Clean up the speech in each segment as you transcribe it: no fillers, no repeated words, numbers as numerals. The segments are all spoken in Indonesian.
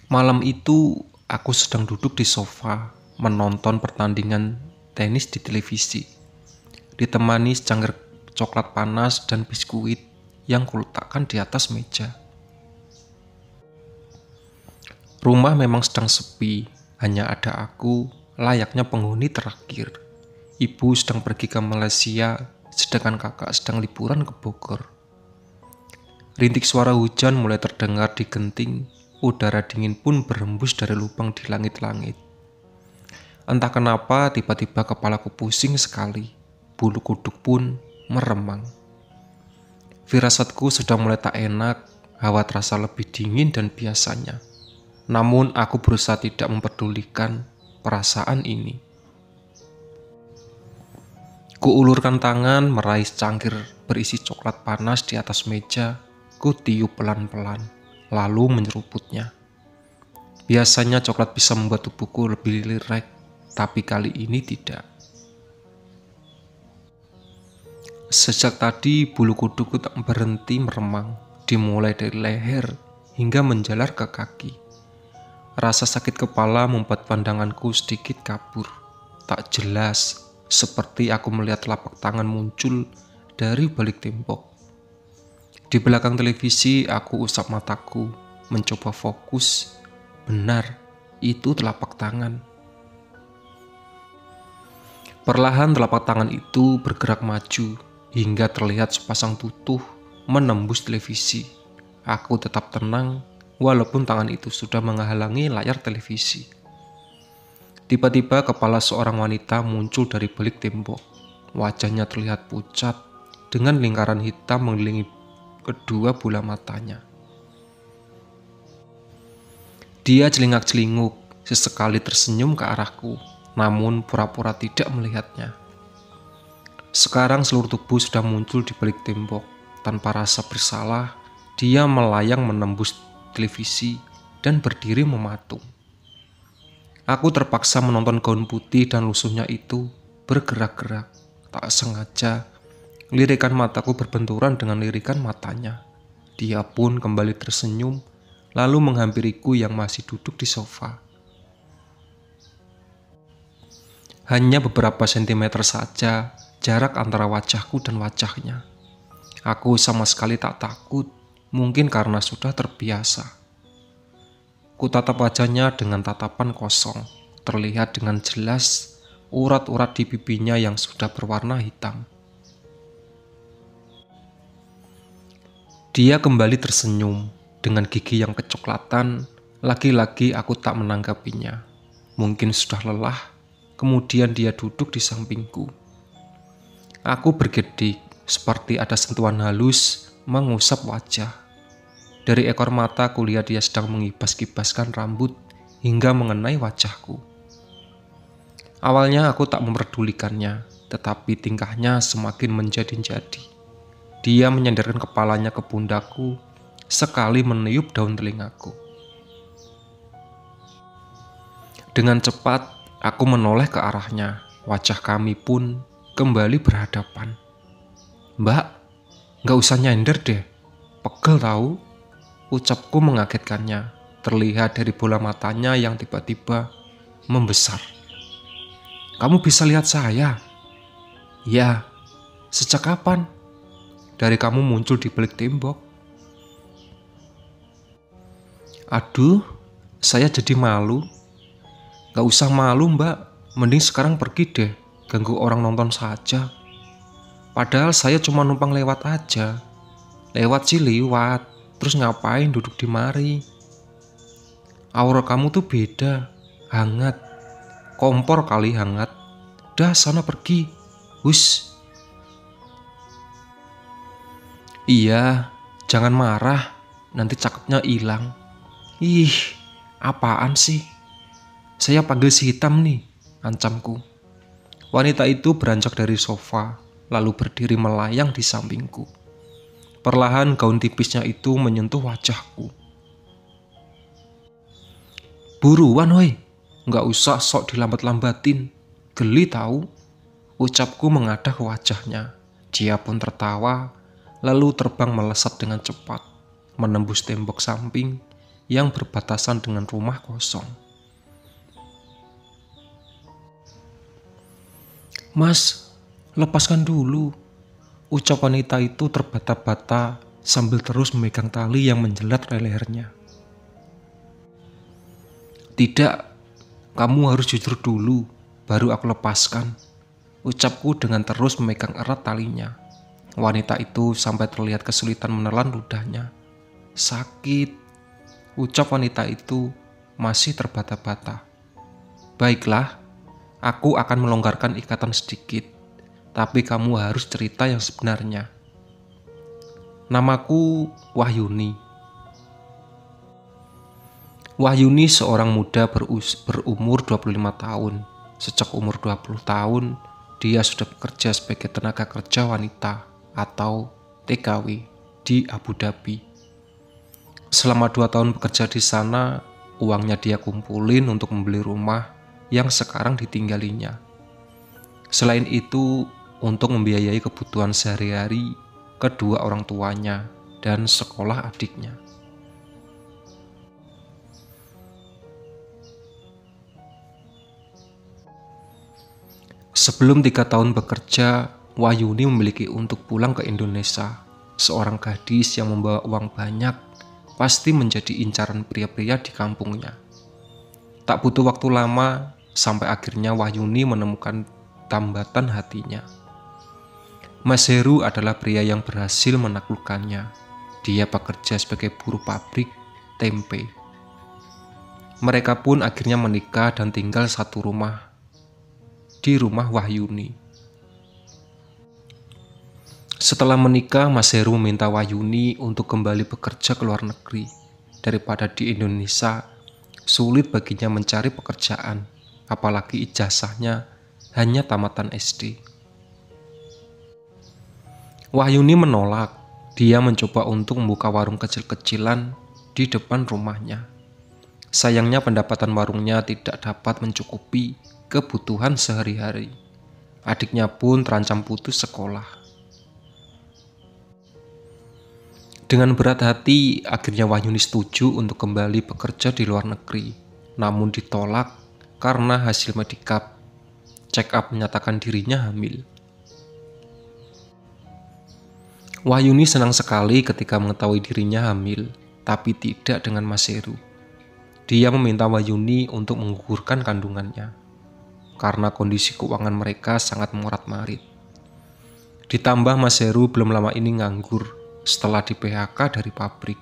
Malam itu aku sedang duduk di sofa menonton pertandingan tenis di televisi, ditemani secangkir coklat panas dan biskuit yang kuletakkan di atas meja. Rumah memang sedang sepi, hanya ada aku layaknya penghuni terakhir. Ibu sedang pergi ke Malaysia, sedangkan kakak sedang liburan ke Bogor. Rintik suara hujan mulai terdengar di genting, udara dingin pun berhembus dari lubang di langit-langit. Entah kenapa tiba-tiba kepalaku pusing sekali, bulu kuduk pun meremang. Firasatku sudah mulai tak enak, hawa terasa lebih dingin dan biasanya. Namun aku berusaha tidak memperdulikan perasaan ini. Kuulurkan tangan meraih secangkir berisi coklat panas di atas meja, ku tiup pelan-pelan, lalu menyeruputnya. Biasanya coklat bisa membuat tubuhku lebih rileks, tapi kali ini tidak. Sejak tadi bulu kuduku tak berhenti meremang, dimulai dari leher hingga menjalar ke kaki. Rasa sakit kepala membuat pandanganku sedikit kabur, tak jelas, seperti aku melihat telapak tangan muncul dari balik tembok. Di belakang televisi, aku usap mataku, mencoba fokus. Benar, itu telapak tangan. Perlahan telapak tangan itu bergerak maju, hingga terlihat sepasang tutuh menembus televisi. Aku tetap tenang, walaupun tangan itu sudah menghalangi layar televisi. Tiba-tiba kepala seorang wanita muncul dari balik tembok. Wajahnya terlihat pucat, dengan lingkaran hitam mengelilingi kedua bola matanya. Dia celingak-celinguk, sesekali tersenyum ke arahku, namun pura-pura tidak melihatnya. Sekarang seluruh tubuh sudah muncul di balik tembok. Tanpa rasa bersalah, dia melayang menembus televisi dan berdiri mematung. Aku terpaksa menonton gaun putih dan lusuhnya itu bergerak-gerak. Tak sengaja, lirikan mataku berbenturan dengan lirikan matanya. Dia pun kembali tersenyum, lalu menghampiriku yang masih duduk di sofa. Hanya beberapa sentimeter saja jarak antara wajahku dan wajahnya. Aku sama sekali tak takut, mungkin karena sudah terbiasa. Kutatap wajahnya dengan tatapan kosong, terlihat dengan jelas urat-urat di pipinya yang sudah berwarna hitam. Dia kembali tersenyum, dengan gigi yang kecoklatan. Lagi-lagi aku tak menanggapinya. Mungkin sudah lelah, kemudian dia duduk di sampingku. Aku bergedik, seperti ada sentuhan halus mengusap wajah. Dari ekor mata kulihat dia sedang mengibas-kibaskan rambut hingga mengenai wajahku. Awalnya aku tak memperdulikannya, tetapi tingkahnya semakin menjadi-jadi. Dia menyandarkan kepalanya ke pundakku, sekali meniup daun telingaku. Dengan cepat, aku menoleh ke arahnya. Wajah kami pun kembali berhadapan. "Mbak, gak usah nyender deh, pegel tahu," ucapku mengagetkannya. Terlihat dari bola matanya yang tiba-tiba membesar. "Kamu bisa lihat saya?" "Ya, sejak kapan?" "Dari kamu muncul di balik tembok." "Aduh, saya jadi malu." "Gak usah malu mbak, mending sekarang pergi deh, ganggu orang nonton saja. Padahal saya cuma numpang lewat aja." "Lewat sih lewat, terus ngapain duduk di mari?" "Aura kamu tuh beda, hangat. Kompor kali hangat. Dah sana pergi, hus." "Iya, jangan marah, nanti cakepnya hilang." "Ih, apaan sih? Saya panggil si hitam nih," ancamku. Wanita itu beranjak dari sofa, lalu berdiri melayang di sampingku. Perlahan gaun tipisnya itu menyentuh wajahku. "Buruan woi, gak usah sok dilambat-lambatin, geli tahu," ucapku mengadah ke wajahnya. Dia pun tertawa, lalu terbang melesat dengan cepat, menembus tembok samping, yang berbatasan dengan rumah kosong. "Mas, lepaskan dulu," ucap wanita itu terbata-bata sambil terus memegang tali yang menjelat lehernya. "Tidak, kamu harus jujur dulu, baru aku lepaskan," ucapku dengan terus memegang erat talinya. Wanita itu sampai terlihat kesulitan menelan ludahnya. "Sakit," ucap wanita itu masih terbata-bata. "Baiklah, aku akan melonggarkan ikatan sedikit, tapi kamu harus cerita yang sebenarnya." "Namaku Wahyuni." Wahyuni seorang muda berumur 25 tahun. Sejak umur 20 tahun, dia sudah bekerja sebagai tenaga kerja wanita atau TKW di Abu Dhabi. Selama 2 tahun bekerja di sana, uangnya dia kumpulin untuk membeli rumah yang sekarang ditinggalinya. Selain itu, untuk membiayai kebutuhan sehari-hari kedua orang tuanya dan sekolah adiknya. Sebelum 3 tahun bekerja, Wahyuni memiliki untuk pulang ke Indonesia. Seorang gadis yang membawa uang banyak pasti menjadi incaran pria-pria di kampungnya. Tak butuh waktu lama sampai akhirnya Wahyuni menemukan tambatan hatinya. Mas Heru adalah pria yang berhasil menaklukkannya. Dia bekerja sebagai buruh pabrik tempe. Mereka pun akhirnya menikah dan tinggal satu rumah di rumah Wahyuni. Setelah menikah, Mas Heru meminta Wahyuni untuk kembali bekerja ke luar negeri. Daripada di Indonesia, sulit baginya mencari pekerjaan, apalagi ijazahnya hanya tamatan SD. Wahyuni menolak. Dia mencoba untuk membuka warung kecil-kecilan di depan rumahnya. Sayangnya pendapatan warungnya tidak dapat mencukupi kebutuhan sehari-hari. Adiknya pun terancam putus sekolah. Dengan berat hati, akhirnya Wahyuni setuju untuk kembali bekerja di luar negeri. Namun ditolak karena hasil medikap. Check up menyatakan dirinya hamil. Wahyuni senang sekali ketika mengetahui dirinya hamil, tapi tidak dengan Mas Heru. Dia meminta Wahyuni untuk menggugurkan kandungannya, karena kondisi keuangan mereka sangat morat-marit. Ditambah Mas Heru belum lama ini nganggur setelah di PHK dari pabrik.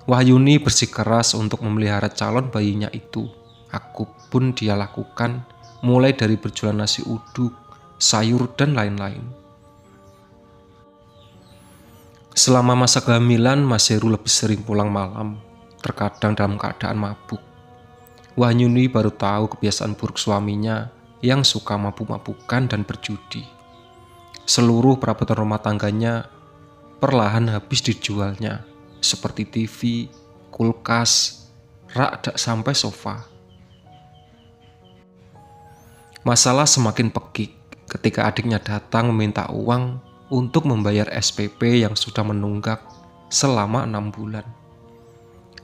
Wahyuni bersikeras untuk memelihara calon bayinya itu. Aku pun dia lakukan, mulai dari berjualan nasi uduk, sayur, dan lain-lain. Selama masa kehamilan, Mas Heru lebih sering pulang malam, terkadang dalam keadaan mabuk. Wahyuni baru tahu kebiasaan buruk suaminya yang suka mabuk-mabukan dan berjudi. Seluruh perabotan rumah tangganya perlahan habis dijualnya, seperti TV, kulkas, rak sampai sofa. Masalah semakin pekik ketika adiknya datang meminta uang untuk membayar SPP yang sudah menunggak selama 6 bulan.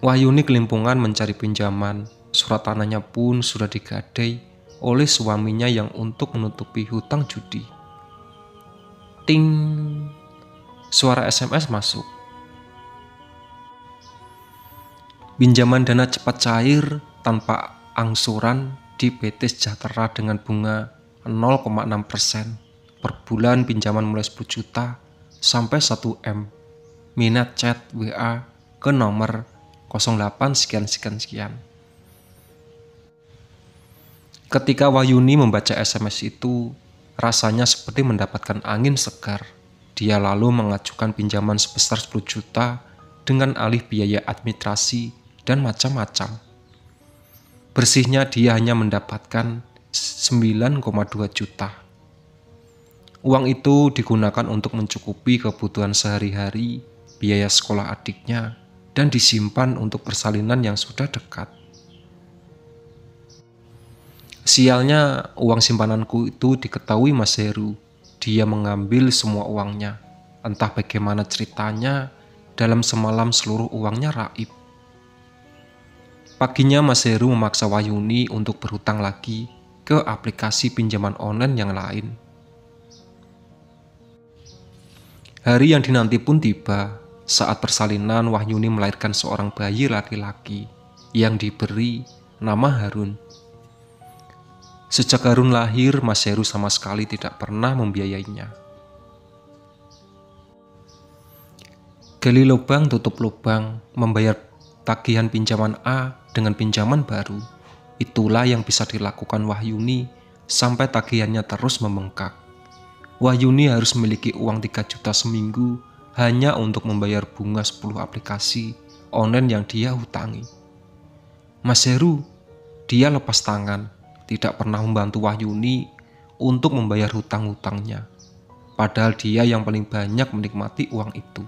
Wahyuni kelimpungan mencari pinjaman. Surat tanahnya pun sudah digadai oleh suaminya yang untuk menutupi hutang judi. Ting! Suara SMS masuk. Pinjaman dana cepat cair tanpa angsuran di PT Sejahtera dengan bunga 0,6%. Per bulan pinjaman mulai 10 juta sampai 1 M. Minat chat WA ke nomor 08 sekian. Ketika Wahyuni membaca SMS itu, rasanya seperti mendapatkan angin segar. Dia lalu mengajukan pinjaman sebesar 10 juta dengan alih biaya administrasi dan macam-macam. Bersihnya dia hanya mendapatkan 9,2 juta. Uang itu digunakan untuk mencukupi kebutuhan sehari-hari, biaya sekolah adiknya, dan disimpan untuk persalinan yang sudah dekat. Sialnya, uang simpananku itu diketahui Mas Heru. Dia mengambil semua uangnya. Entah bagaimana ceritanya, dalam semalam seluruh uangnya raib. Paginya Mas Heru memaksa Wahyuni untuk berhutang lagi ke aplikasi pinjaman online yang lain. Hari yang dinanti pun tiba. Saat persalinan, Wahyuni melahirkan seorang bayi laki-laki yang diberi nama Harun. Sejak Harun lahir, Mas Heru sama sekali tidak pernah membiayainya. Gali lubang tutup lubang, membayar tagihan pinjaman A dengan pinjaman baru. Itulah yang bisa dilakukan Wahyuni sampai tagihannya terus membengkak. Wahyuni harus memiliki uang 3 juta seminggu hanya untuk membayar bunga 10 aplikasi online yang dia hutangi. Mas Heru, dia lepas tangan, tidak pernah membantu Wahyuni untuk membayar hutang-hutangnya. Padahal dia yang paling banyak menikmati uang itu.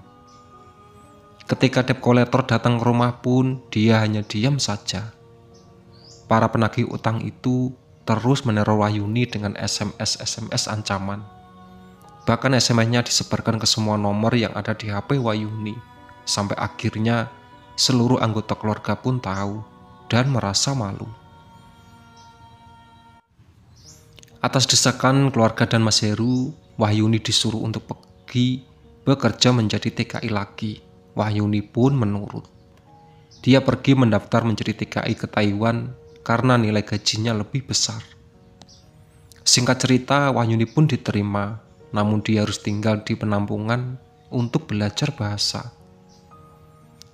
Ketika debt collector datang ke rumah pun, dia hanya diam saja. Para penagih utang itu terus meneror Wahyuni dengan SMS ancaman. Bahkan SMS-nya disebarkan ke semua nomor yang ada di HP Wahyuni. Sampai akhirnya seluruh anggota keluarga pun tahu dan merasa malu. Atas desakan keluarga dan Mas Heru, Wahyuni disuruh untuk pergi bekerja menjadi TKI lagi. Wahyuni pun menurut. Dia pergi mendaftar menjadi TKI ke Taiwan karena nilai gajinya lebih besar. Singkat cerita, Wahyuni pun diterima. Namun dia harus tinggal di penampungan untuk belajar bahasa.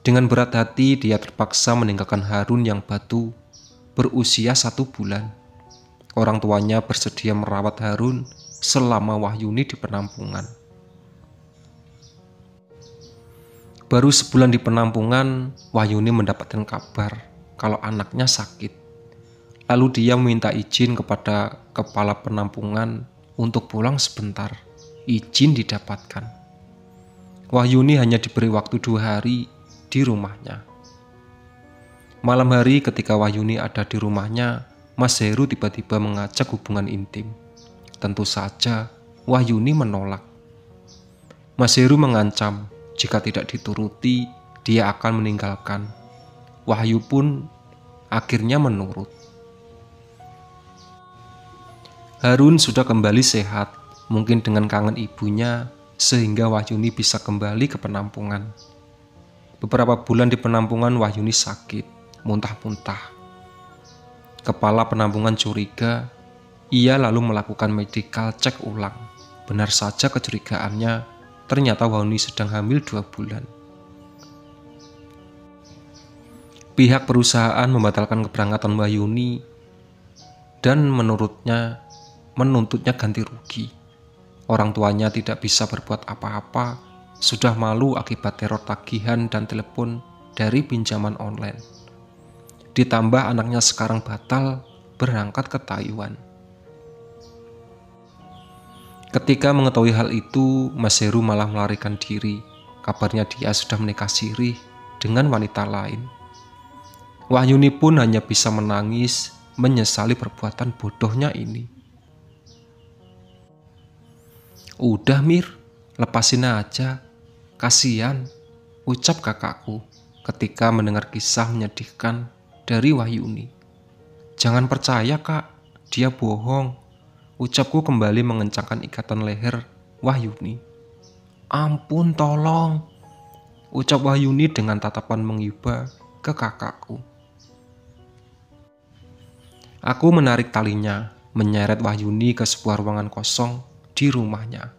Dengan berat hati, dia terpaksa meninggalkan Harun yang batu berusia 1 bulan. Orang tuanya bersedia merawat Harun selama Wahyuni di penampungan. Baru sebulan di penampungan, Wahyuni mendapatkan kabar kalau anaknya sakit. Lalu dia meminta izin kepada kepala penampungan untuk pulang sebentar. Izin didapatkan. Wahyuni hanya diberi waktu 2 hari di rumahnya. Malam hari ketika Wahyuni ada di rumahnya, Mas Heru tiba-tiba mengajak hubungan intim. Tentu saja Wahyuni menolak. Mas Heru mengancam jika tidak dituruti, dia akan meninggalkan. Wahyu pun akhirnya menurut. Harun sudah kembali sehat, mungkin dengan kangen ibunya, sehingga Wahyuni bisa kembali ke penampungan. Beberapa bulan di penampungan, Wahyuni sakit, muntah-muntah. Kepala penampungan curiga, ia lalu melakukan medical check ulang. Benar saja kecurigaannya, ternyata Wahyuni sedang hamil 2 bulan. Pihak perusahaan membatalkan keberangkatan Wahyuni dan menuntutnya ganti rugi. Orang tuanya tidak bisa berbuat apa-apa, sudah malu akibat teror tagihan dan telepon dari pinjaman online. Ditambah anaknya sekarang batal berangkat ke Taiwan. Ketika mengetahui hal itu, Mas Heru malah melarikan diri. Kabarnya dia sudah menikah siri dengan wanita lain. Wahyuni pun hanya bisa menangis, menyesali perbuatan bodohnya ini. Udah Mir, lepasin aja, kasihan, ucap kakakku ketika mendengar kisah menyedihkan dari Wahyuni. Jangan percaya kak, dia bohong, ucapku kembali mengencangkan ikatan leher Wahyuni. Ampun tolong, ucap Wahyuni dengan tatapan mengiba ke kakakku. Aku menarik talinya, menyeret Wahyuni ke sebuah ruangan kosong di rumahnya.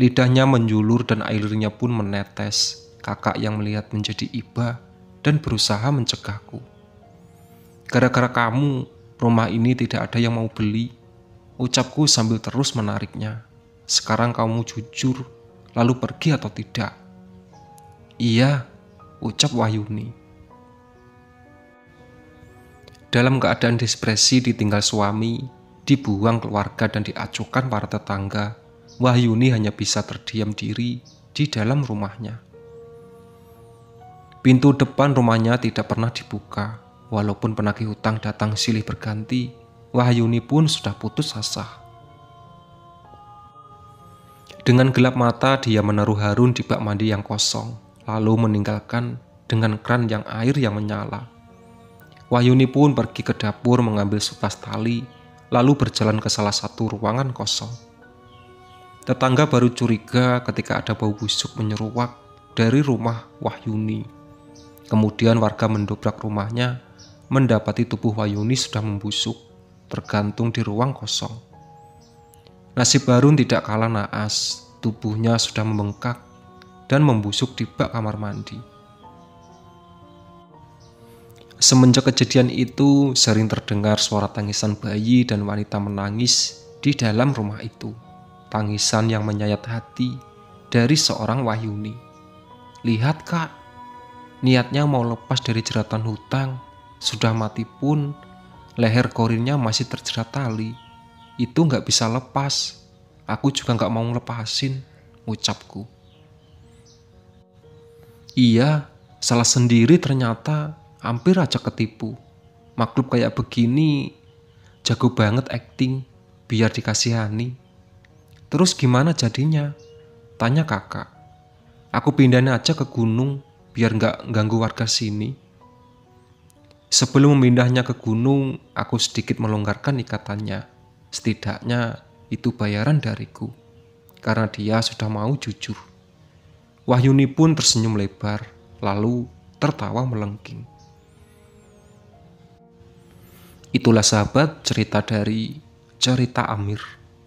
Lidahnya menjulur dan airnya pun menetes. Kakak yang melihat menjadi iba dan berusaha mencegahku. Gara-gara kamu, rumah ini tidak ada yang mau beli, ucapku sambil terus menariknya. Sekarang kamu jujur, lalu pergi atau tidak? Iya, ucap Wahyuni. Dalam keadaan depresi ditinggal suami, dibuang keluarga dan diacuhkan para tetangga, Wahyuni hanya bisa terdiam diri di dalam rumahnya. Pintu depan rumahnya tidak pernah dibuka. Walaupun penagih hutang datang silih berganti, Wahyuni pun sudah putus asa. Dengan gelap mata dia menaruh Harun di bak mandi yang kosong, lalu meninggalkan dengan kran yang air yang menyala. Wahyuni pun pergi ke dapur mengambil sutas tali, lalu berjalan ke salah satu ruangan kosong. Tetangga baru curiga ketika ada bau busuk menyeruak dari rumah Wahyuni. Kemudian warga mendobrak rumahnya, mendapati tubuh Wahyuni sudah membusuk, tergantung di ruang kosong. Nasib Harun tidak kalah naas, tubuhnya sudah membengkak dan membusuk di bak kamar mandi. Semenjak kejadian itu, sering terdengar suara tangisan bayi dan wanita menangis di dalam rumah itu. Tangisan yang menyayat hati dari seorang Wahyuni. Lihat kak, niatnya mau lepas dari jeratan hutang, sudah mati pun leher korinnya masih terjerat tali. Itu gak bisa lepas, aku juga gak mau ngelepasin, ucapku. Iya, salah sendiri ternyata, hampir aja ketipu. Makhluk kayak begini, jago banget acting, biar dikasihani. Terus gimana jadinya? Tanya kakak. Aku pindahin aja ke gunung, biar gak ganggu warga sini. Sebelum memindahnya ke gunung, aku sedikit melonggarkan ikatannya. Setidaknya itu bayaran dariku, karena dia sudah mau jujur. Wahyuni pun tersenyum lebar, lalu tertawa melengking. Itulah sahabat cerita dari Cerita Amir.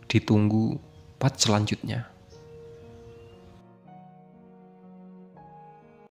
Ditunggu part selanjutnya.